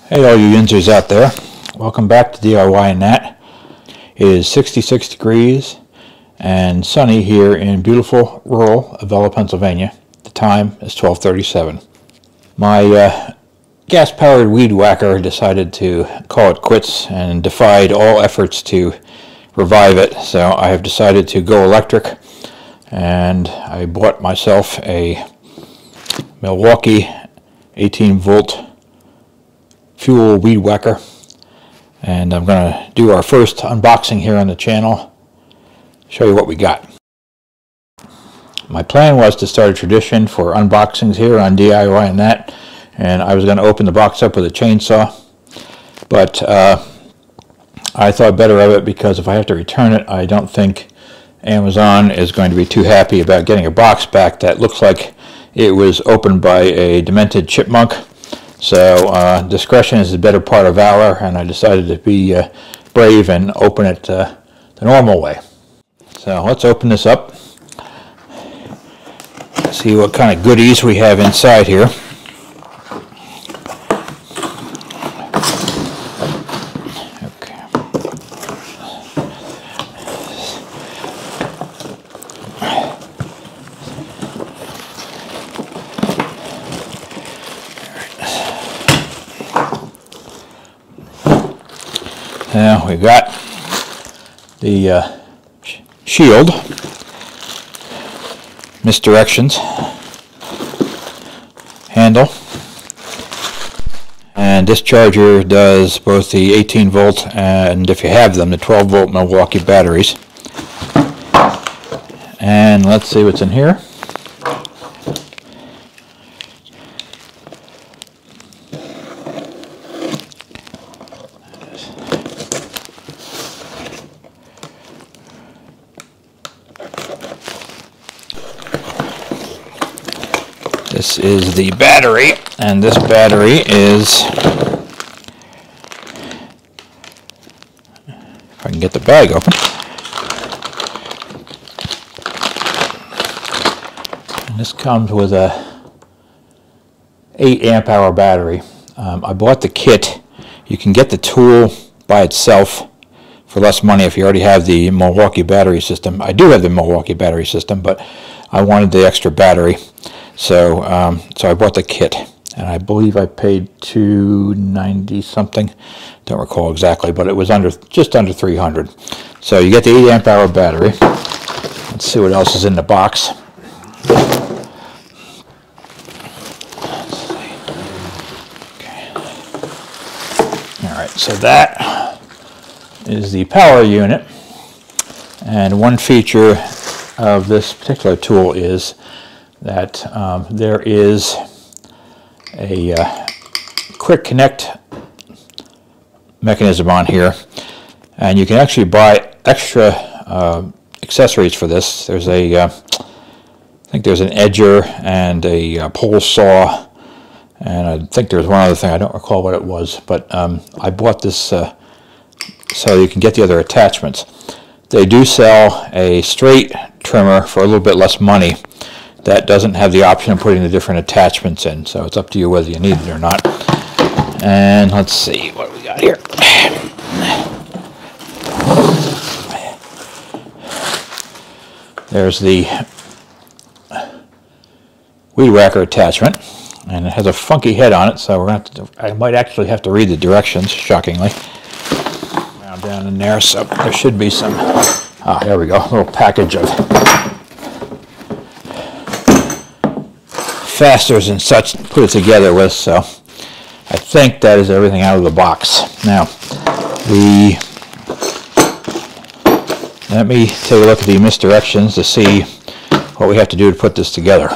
Hey all you Yinzers out there, welcome back to DIY and That. It is 66 degrees and sunny here in beautiful rural Avella, Pennsylvania. The time is 12:37. My gas-powered Weedwhacker decided to call it quits and defied all efforts to revive it, so I have decided to go electric, and I bought myself a Milwaukee 18-volt fuel Weedwhacker, and I'm going to do our first unboxing here on the channel, show you what we got. My plan was to start a tradition for unboxings here on DIY and That, and I was going to open the box up with a chainsaw, but I thought better of it because if I have to return it, I don't think Amazon is going to be too happy about getting a box back that looks like it was opened by a demented chipmunk. So discretion is the better part of valor, and I decided to be brave and open it the normal way. So let's open this up, see what kind of goodies we have inside here. Now we've got the shield, misdirections, handle, and this charger does both the 18 volt and, if you have them, the 12 volt Milwaukee batteries. And let's see what's in here. This is the battery, and this battery is, if I can get the bag open, and this comes with a 8 amp hour battery. I bought the kit. You can get the tool by itself for less money if you already have the Milwaukee battery system. I do have the Milwaukee battery system, but I wanted the extra battery. So I bought the kit, and I believe I paid $290 something. Don't recall exactly, but it was just under $300. So you get the 8 amp hour battery. Let's see what else is in the box. Let's see. Okay. All right, so that is the power unit, and one feature of this particular tool is that there is a quick connect mechanism on here, and you can actually buy extra accessories for this. There's a I think there's an edger and a pole saw, and I think there's one other thing. I don't recall what it was, but I bought this so you can get the other attachments. They do sell a straight trimmer for a little bit less money that doesn't have the option of putting the different attachments in, so it's up to you whether you need it or not. And let's see what we got here. There's the Weedwhacker attachment, and it has a funky head on it, so we're going to I might actually have to read the directions, shockingly. Down in there, so there should be some, there we go, a little package of fasteners and such to put it together with, so I think that is everything out of the box. Now, let me take a look at the misdirections to see what we have to do to put this together.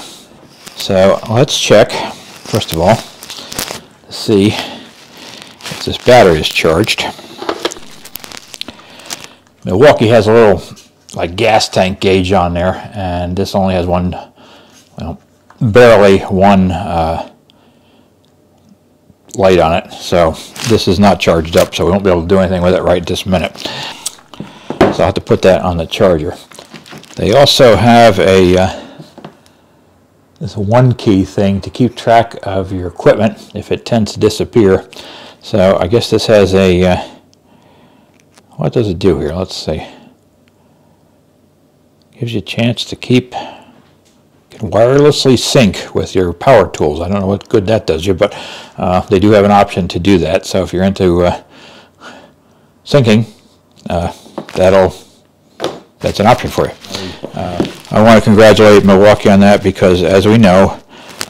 So let's check, first of all, to see if this battery is charged. Milwaukee has a little like gas tank gauge on there, and this only has one, well, barely one light on it, so this is not charged up, so we won't be able to do anything with it right this minute. So I'll have to put that on the charger. They also have a this one key thing to keep track of your equipment if it tends to disappear. So I guess this has a, what does it do here? Let's see. Gives you a chance to keep, you can wirelessly sync with your power tools. I don't know what good that does you, but they do have an option to do that. So if you're into syncing, that's an option for you. I want to congratulate Milwaukee on that because, as we know,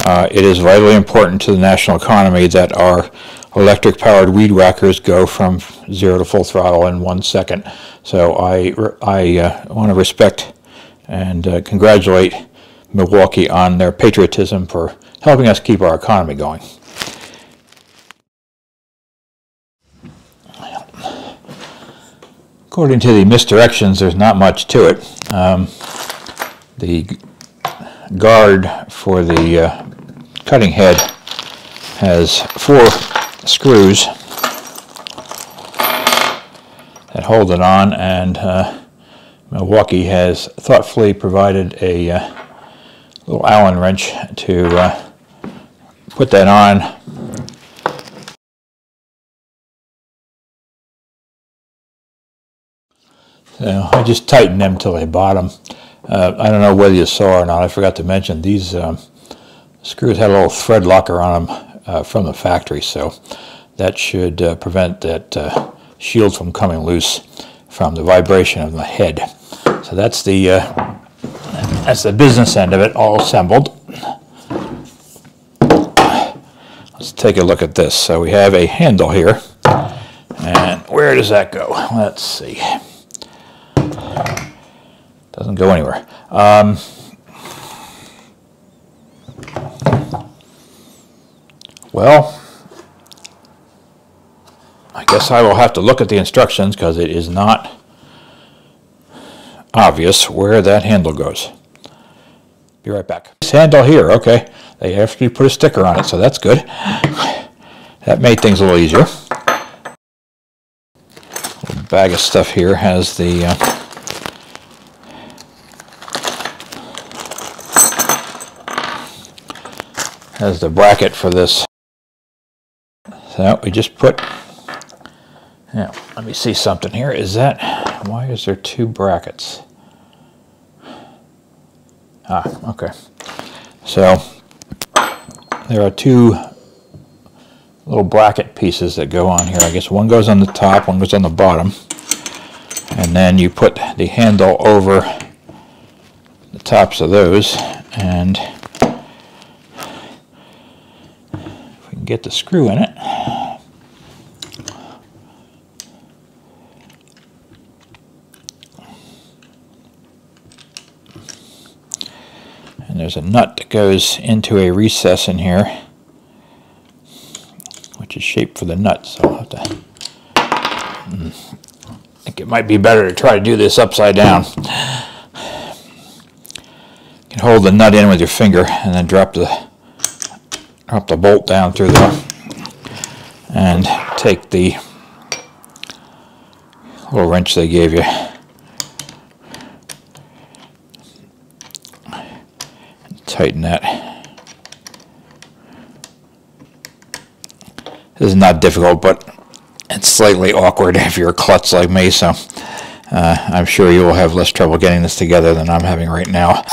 it is vitally important to the national economy that our electric-powered weed whackers go from 0 to full throttle in 1 second. So I want to respect and congratulate Milwaukee on their patriotism for helping us keep our economy going. According to the misdirections, there's not much to it. The guard for the cutting head has 4 screws that hold it on, and Milwaukee has thoughtfully provided a little Allen wrench to put that on. So I just tightened them till they bottom. I don't know whether you saw or not, I forgot to mention, these screws had a little thread locker on them from the factory, so that should prevent that shield from coming loose from the vibration of the head. So that's the business end of it, all assembled. Let's take a look at this. So we have a handle here, and where does that go? Let's see. Doesn't go anywhere. Well, I guess I will have to look at the instructions because it is not obvious where that handle goes. Be right back. This handle here, okay. They actually put a sticker on it, so that's good. That made things a little easier. A bag of stuff here has the bracket for this. So we just put, now let me see something here. Is that, why is there 2 brackets? Ah, okay. So there are 2 little bracket pieces that go on here. I guess one goes on the top, one goes on the bottom. And then you put the handle over the tops of those, and if we can get the screw in it. And there's a nut that goes into a recess in here, which is shaped for the nut, so I'll have to, I think it might be better to try to do this upside down. You can hold the nut in with your finger and then drop the bolt down through there, and take the little wrench they gave you and tighten that. This is not difficult, but it's slightly awkward if you're a klutz like me, so I'm sure you will have less trouble getting this together than I'm having right now.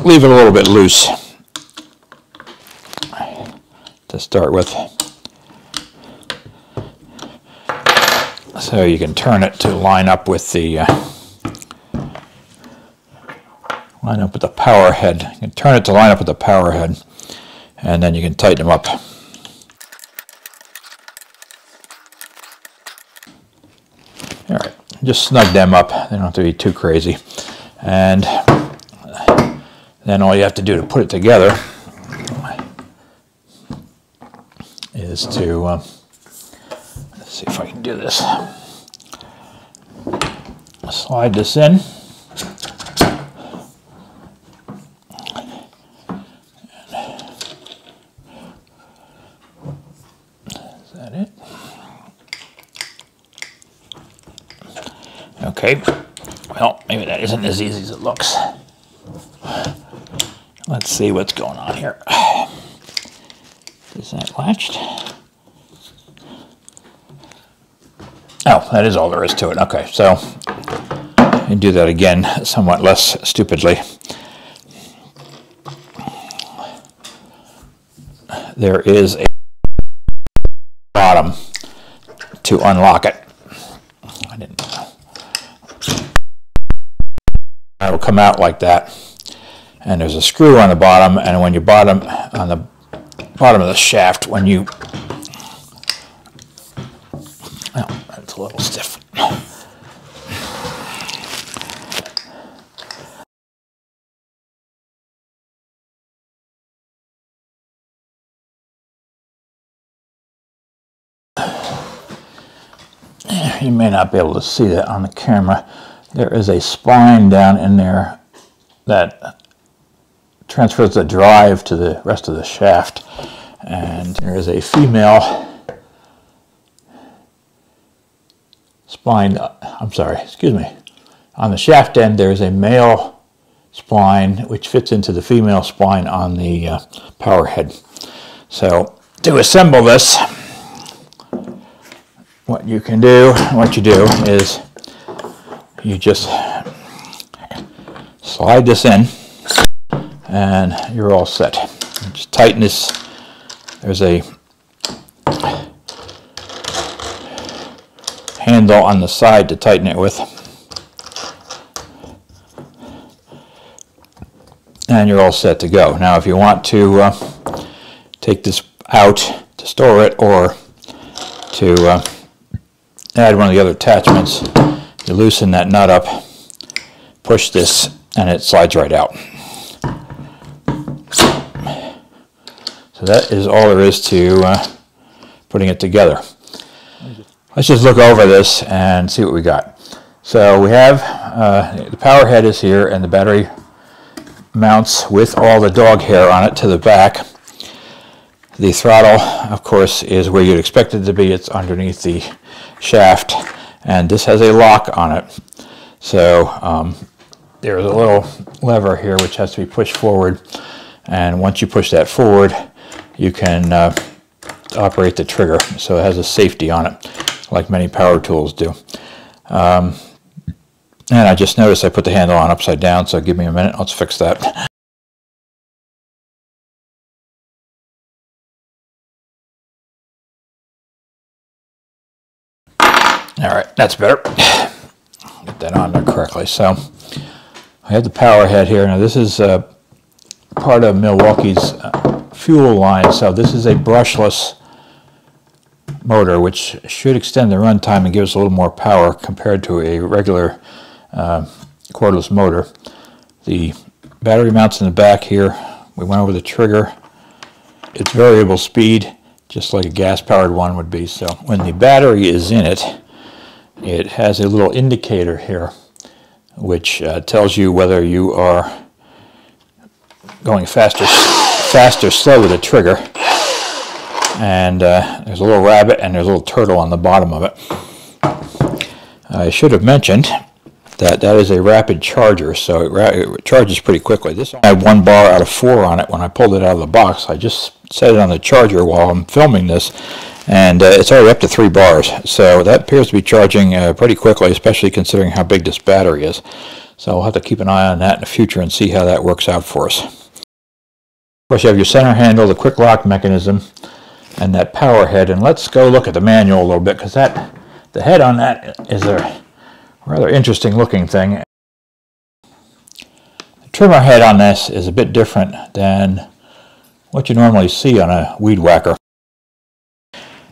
Leave it a little bit loose to start with, so you can turn it to line up with the power head. You can turn it to line up with the power head, and then you can tighten them up. All right, just snug them up. They don't have to be too crazy, and then all you have to do to put it together is to, let's see if I can do this. Slide this in. Is that it? Okay, well, maybe that isn't as easy as it looks. Let's see what's going on here. Is that latched? Oh, that is all there is to it. Okay, so I do that again somewhat less stupidly. There is a bottom to unlock it. I didn't know. It'll come out like that, and there's a screw on the bottom, and when you on the bottom of the shaft, when you, oh, that's a little stiff. You may not be able to see that on the camera. There is a spline down in there that transfers the drive to the rest of the shaft, and there is a female spline, excuse me, on the shaft end there is a male spline which fits into the female spline on the power head. So to assemble this, what you do is you just slide this in and you're all set. You just tighten this. There's a handle on the side to tighten it with, and you're all set to go. Now if you want to take this out to store it or to add one of the other attachments, you loosen that nut up, push this, and it slides right out. So that is all there is to putting it together. Let's just look over this and see what we got. So we have the power head is here, and the battery mounts with all the dog hair on it to the back. The throttle, of course, is where you'd expect it to be. It's underneath the shaft, and this has a lock on it. So there's a little lever here which has to be pushed forward, and once you push that forward, you can operate the trigger. So it has a safety on it, like many power tools do. And I just noticed I put the handle on upside down, so give me a minute, let's fix that. All right, that's better. Get that on there correctly. So I have the power head here. Now this is part of Milwaukee's fuel line. So this is a brushless motor, which should extend the runtime and give us a little more power compared to a regular cordless motor. The battery mounts in the back here. We went over the trigger. It's variable speed, just like a gas-powered one would be. So when the battery is in it, it has a little indicator here which tells you whether you are going fast or slow with the trigger. And there's a little rabbit and there's a little turtle on the bottom of it. I should have mentioned that that is a rapid charger, so it charges pretty quickly. This had 1 bar out of 4 on it when I pulled it out of the box. I just set it on the charger while I'm filming this, and it's already up to 3 bars. So that appears to be charging pretty quickly, especially considering how big this battery is. So we'll have to keep an eye on that in the future and see how that works out for us. Of course, you have your center handle, the quick lock mechanism, and that power head. And let's go look at the manual a little bit, because the head on that is a rather interesting looking thing. The trimmer head on this is a bit different than what you normally see on a Weedwhacker.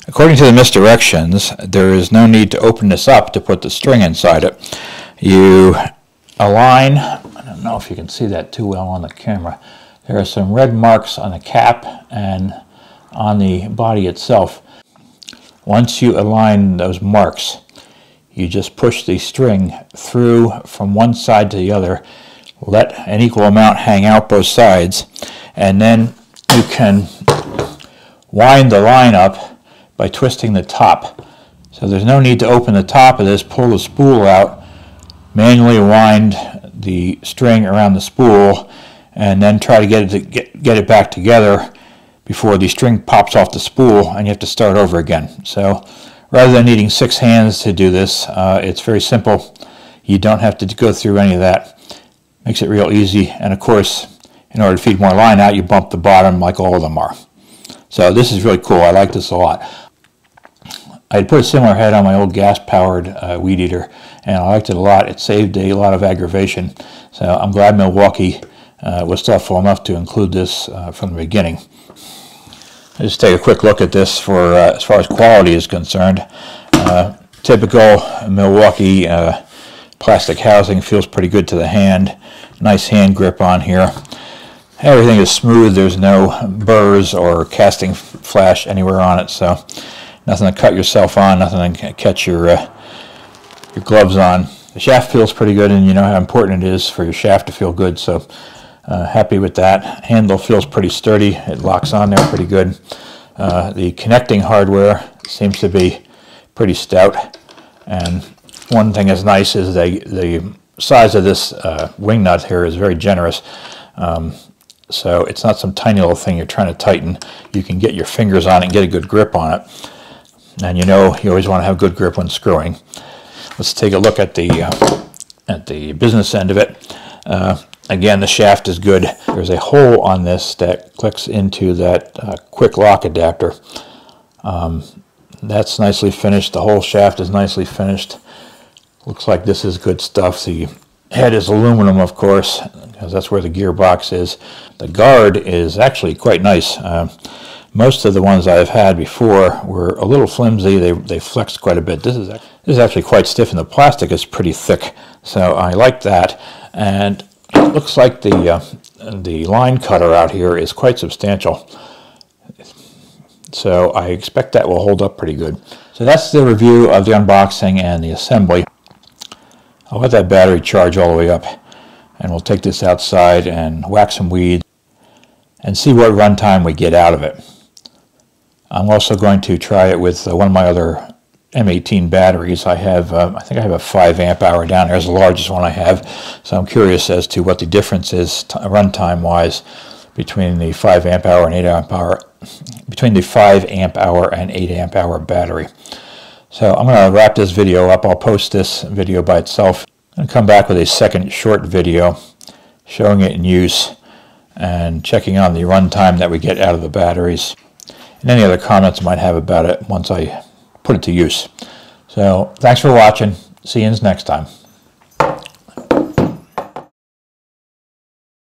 According to the misdirections, there is no need to open this up to put the string inside it. You align, I don't know if you can see that too well on the camera, there are some red marks on the cap and on the body itself. Once you align those marks, you just push the string through from one side to the other, let an equal amount hang out both sides, and then you can wind the line up by twisting the top. So there's no need to open the top of this, pull the spool out, manually wind the string around the spool and then try to get it back together before the string pops off the spool and you have to start over again. So rather than needing 6 hands to do this, it's very simple. You don't have to go through any of that. Makes it real easy, and of course, in order to feed more line out, you bump the bottom like all of them are. So this is really cool. I like this a lot. I had put a similar head on my old gas-powered weed eater, and I liked it a lot. It saved a lot of aggravation. So I'm glad Milwaukee was thoughtful enough to include this from the beginning. I'll just take a quick look at this for as far as quality is concerned. Typical Milwaukee plastic housing, feels pretty good to the hand. Nice hand grip on here. Everything is smooth. There's no burrs or casting flash anywhere on it, so nothing to cut yourself on, nothing to catch your gloves on. The shaft feels pretty good, and you know how important it is for your shaft to feel good, so happy with that. Handle feels pretty sturdy. It locks on there pretty good. The connecting hardware seems to be pretty stout, and one thing that's nice is the size of this wing nut here is very generous. So it's not some tiny little thing you're trying to tighten. You can get your fingers on it and get a good grip on it. And you know you always want to have good grip when screwing. Let's take a look at the business end of it. Again, the shaft is good. There's a hole on this that clicks into that quick lock adapter. That's nicely finished. The whole shaft is nicely finished. Looks like this is good stuff. The head is aluminum, of course, because that's where the gearbox is. The guard is actually quite nice. Most of the ones I've had before were a little flimsy. They flexed quite a bit. This is actually quite stiff, and the plastic is pretty thick. So I like that. And it looks like the line cutter out here is quite substantial. So I expect that will hold up pretty good. So that's the review of the unboxing and the assembly. I'll let that battery charge all the way up, and we'll take this outside and whack some weeds and see what runtime we get out of it. I'm also going to try it with one of my other M18 batteries. I think I have a 5 amp hour down there. It's the largest one I have, so I'm curious as to what the difference is runtime wise between the 5 amp hour and 8 amp hour, between the 5 amp hour and 8 amp hour battery. So I'm going to wrap this video up. I'll post this video by itself and come back with a second short video showing it in use and checking on the runtime that we get out of the batteries and any other comments I might have about it once I put it to use. So thanks for watching. See you next time.